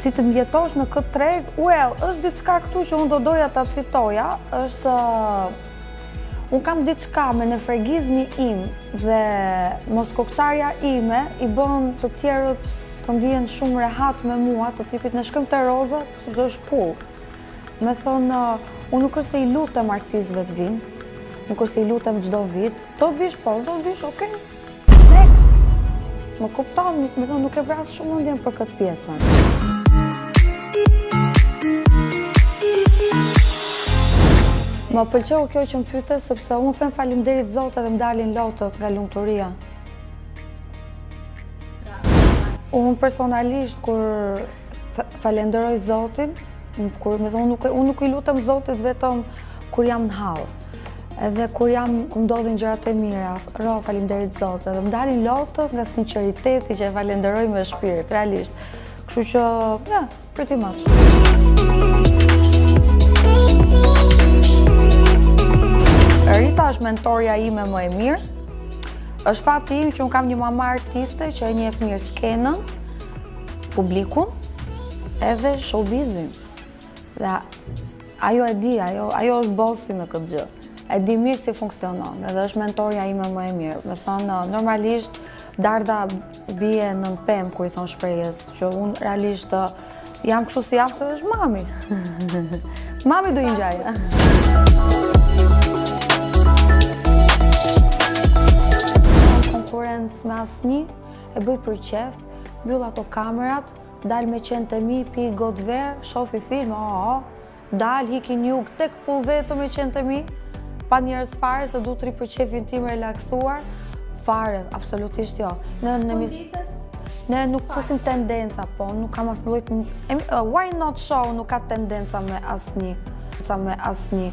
Si të mjetosh në këtë treg, është diçka këtu që unë do doja ta citoja, është unë kam diçka me nefergizmi im dhe moskokçarja ime i bën të tjerët të ndihen shumë rehat me mua, të tipit në shkëm të roza, sepse është cool. Me thonë, unë nuk është se i lutem artistëve të vinë, nuk është se i lutem çdo vit, do të vish po, do të vish, okej, next. Më kupton, me thonë, nuk e vras shumë mendjen për këtë pjesën. Më pëlqeu kjo që më pyete, sepse unë them faleminderit Zotit dhe më dalin lotët nga lumturia. Unë personalisht, kur falenderoj Zotin, unë nuk i lutem Zotit vetëm kur jam në hall. Edhe kur ndodhin gjërat e mira, faleminderit Zotit, dhe më dalin lotët nga sinqeriteti që e falenderoj me shpirt, realisht. Kështu që, pretty much. Rita është mentorja ime më e mirë. Është fati im që unë kam një mama artiste që e njeh mirë skenën, publikun, edhe showbizin. Dhe ajo e di, ajo është bossi në këtë gjë. E di mirë si funksionon, edhe është mentorja ime më e mirë. Me thonë, normalisht, Darda bie në pemë kur i thonë shprehjes, që unë realisht jam kështu si jam se është mami. Mami do i ngjaja. Konkurrencë me asnjë, e bëj për qef, mbyll ato kamerat, dal me qenë të mi, pi gotë verë, shofi film, dal, hiki njug, tek pull vetëm me qenë të mi, pa njerëz fare, se du të ri për qefin tim relaksuar, fare, absolutisht jo. Ne nuk fusim tendenca, po, nuk kam asnjë lloj. Why not show nuk ka tendenca me asnjë.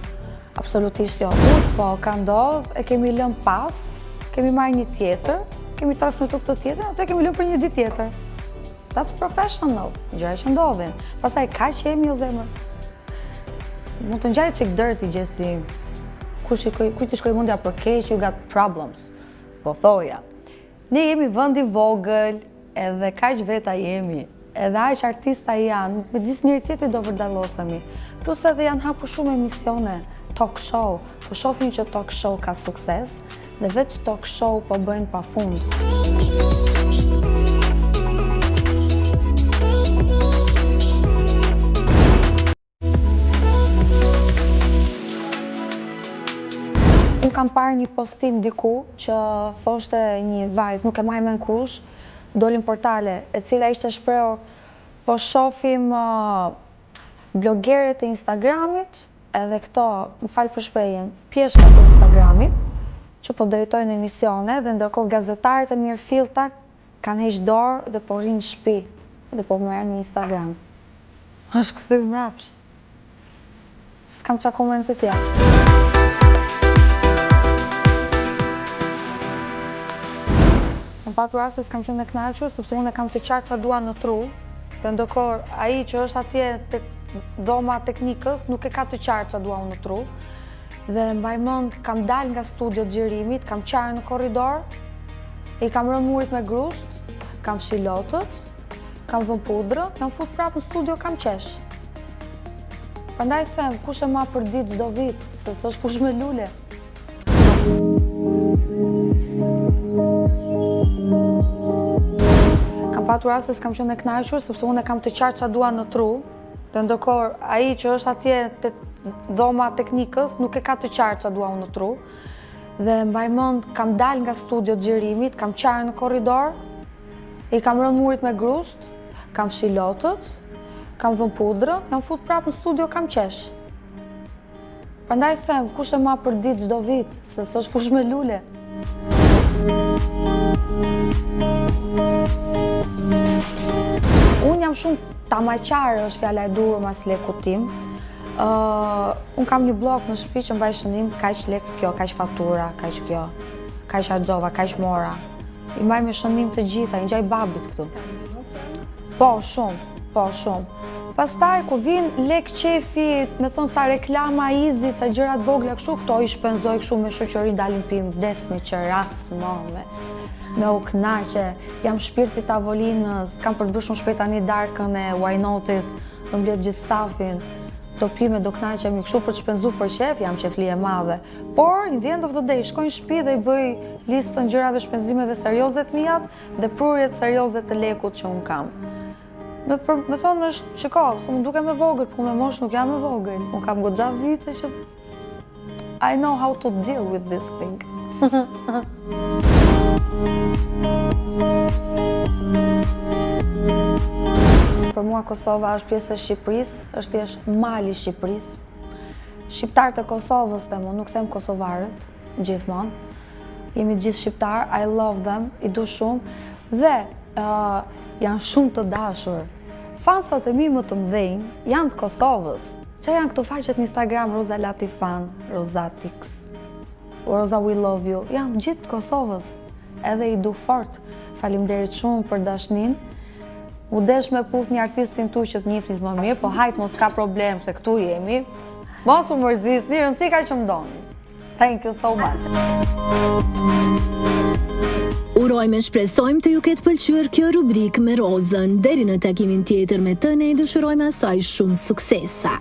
Absolutisht jo. Po, ka ndodhur, e kemi lënë pas, kemi marrë një tjetër, kemi transmetuar këtë tjetër, atë kemi lënë për një ditë tjetër. That's professional, gjëra që ndodhin. Pastaj kaq jemi o zemër. Mund të ngjajë çik dirty gjesti im. Kujt i shkoj mendja për keq, you got problems. Po thoja. Ne jemi vend i vogël, edhe kaq veta jemi. Edhe aq artista janë, me disë njëri tjetrit do vërdallosemi. Plus edhe janë hapur shumë emisione, talk show. Po shohim që talk show ka sukses, dhe veç talk show po bëjnë pafund. Unë kam parë një postim diku që thoshte një vajzë, nuk e maj men kush, dolin portale, e cila ishte shprehur, po shohim blogeret e Instagramit, edhe këto, më falë për shprehjen, pjeshkat e Instagramit, që po drejtojnë emisione, dhe ndërkohë gazetarët e mirë fillta kanë heq dorë dhe po rrinë në shtëpi, dhe po merren në Instagram. Është kthy mrapsht. S'kam qa komente tjera. Në patur raste s'kam qenë e kënaqur, sepse unë kam të qartë çfarë dua në tru, dhe ndërkohë ai që është atje tek dhoma teknikës nuk e ka të qartë çfarë dua unë në tru. Dhe mbaj mend, kam dalë nga studio të xhirimit, kam qarë në korridor, i kam rënë murit me grusht, kam fshi lotët, kam vënë pudrë, kam fut prapë në studio, kam qesh. Prandaj them, kush e ma për ditë çdo vit, se s'është kush me lule. Kam patur raste s'kam qenë e kënaqur, sepse unë kam të qartë çfarë dua në tru, dhe ndërkohë ai që është atje tek dhoma teknikës nuk e ka të qartë çfarë dua unë në tru. Dhe mbaj mend, kam dalë nga studio të xhirimit, kam qarë në korridor, i kam rënë murit me grusht, kam fshi lotët, kam vënë pudrë, kam fut prapë në studio, kam qesh. Prandaj them, kush e ma për ditë çdo vit, se s'është fush me lule. Unë jam shumë tamaqare, është fjala e duhur mas lekut tim. Unë kam një blok në shtëpi që mbaj shënim, kaq lek kjo, kaq fatura, kaq kjo, kaq harxova, kaq mora. I mbaj me shënim të gjitha, i ngjaj babit këtu. Po, shumë. Pastaj, ku vin lek qefi, me thonë ca reklama easy, ca gjërat vogla kështu, këto i shpenzoj kështu me shoqëri, dalin pim vdesni, qeras, mame. me u kënaqe, jam shpirti tavolinës, kam përbërë shumë shpejt tani darkën e Why Not-it, do mbledh gjithë stafin, do pime, do kënaqemi kështu për të shpenzu për qef, jam qefli e madhe. Por, in the end of the day, shkoj në shtëpi dhe i bëj listën gjërave shpenzimeve serioze të mijat dhe prurjet serioze të lekut që unë kam. Me thonë është, shiko, se më duke me vogël, po me mosh nuk jam me vogël. Unë kam goxha vite që I know how to deal with this thing. Për mua Kosova është pjesë e Shqipërisë, është thjesht mali i Shqipërisë. Shqiptarët e Kosovës, nuk them kosovarët, gjithmonë. Jemi gjithë shqiptar, I love them, i du shumë dhe janë shumë të dashur. Fansat e mi më të mdhenj janë të Kosovës. Që janë këto faqet në Instagram, Roza Latifan, Rozatix, Roza We Love You, janë gjithë të Kosovës. Edhe i du fort. Faleminderit shumë për dashnin. U desh me puf një artistin tu që të njiftit më mirë, po hajt mos ka problem se këtu jemi. Mos u mërzisni, rëndësika që më doni. Thank you so much. Urojmë e shpresojmë të ju ketë pëlqyer kjo rubrik me Rozën. Deri në takimin tjetër me të, ne i dëshirojmë asaj shumë suksesa.